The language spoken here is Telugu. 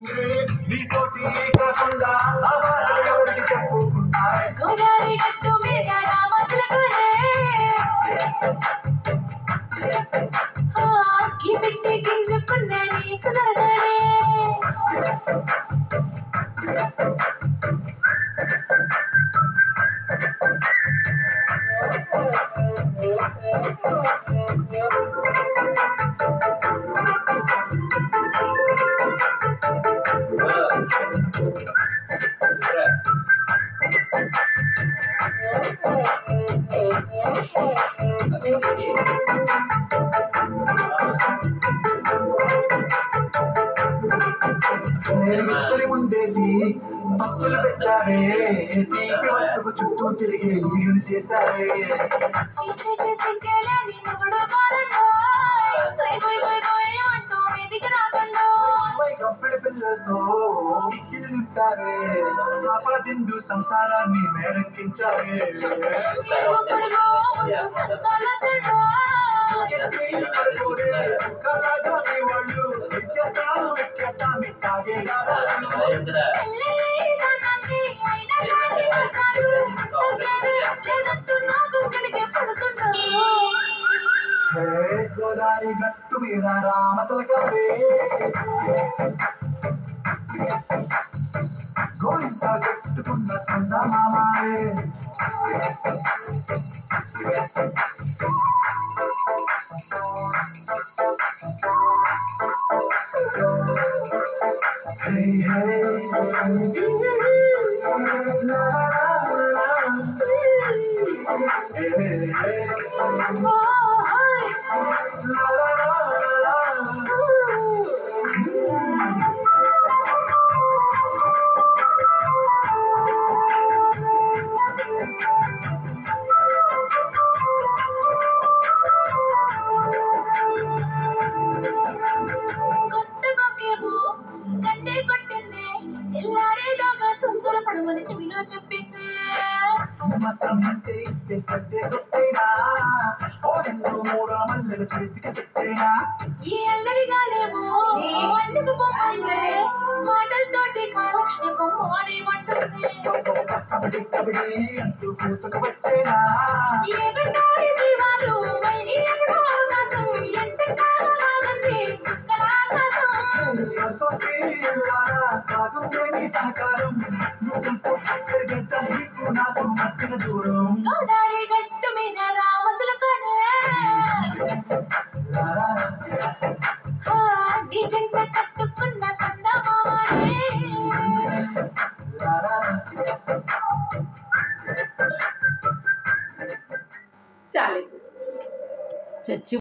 నీతోటి కాకుండా ఆ బాధలు ఎవరికి చెప్పుకుంటాయి గోదావరి గట్టు మీద రామసులకునే ఈ పెట్టి గింజుకున్న నీకు దొరకనే విస్తరి ముందేసి పస్తులు పెట్టారే తీపి వస్తువు చుట్టూ తిరిగి ఈగులు చేశారే గబ్బడి పిల్లలతో ఇక్కిని నింపారే సాపాదిండు సంసారాన్ని మేడెక్కించారే వాళ్ళు ఇచ్చేస్తాం ఎక్కేస్తాం ఇట్టాగే గోదావరి గట్టు మీద రామసలకవే గోయింత కట్టుకున్న సన్న మామాయే Hey, hey, la, la, hey, hey, la, la, చెప్పింది మాత్రం అంటే ఇస్తే సర్దే కొట్టేనా ఓ రెండు మూడు మల్లెలు చేతికి చెట్టేనా ఈ అల్లరిగాలేమో అల్లుకు పొమ్మందే మాటలతోటి కాలక్షేపం మానేమంటుంది కబడి కబడి అంటూ కూతుకు వచ్చేనా ఏమిటోడి జీవాలు మళ్ళీ ఎప్పుడో అవకాశం ఎంచక్కాగా బాగుంది చుక్కల ఆకాశం కాకుంటే నీ సహకారం నువ్వుతో గడ్డ నీకు నాకు మధ్యన దూరం గోదావరి గట్టు మీద రామసులకునే నీ జంట కట్టుకున్న చందమామనే చాలు చచ్చి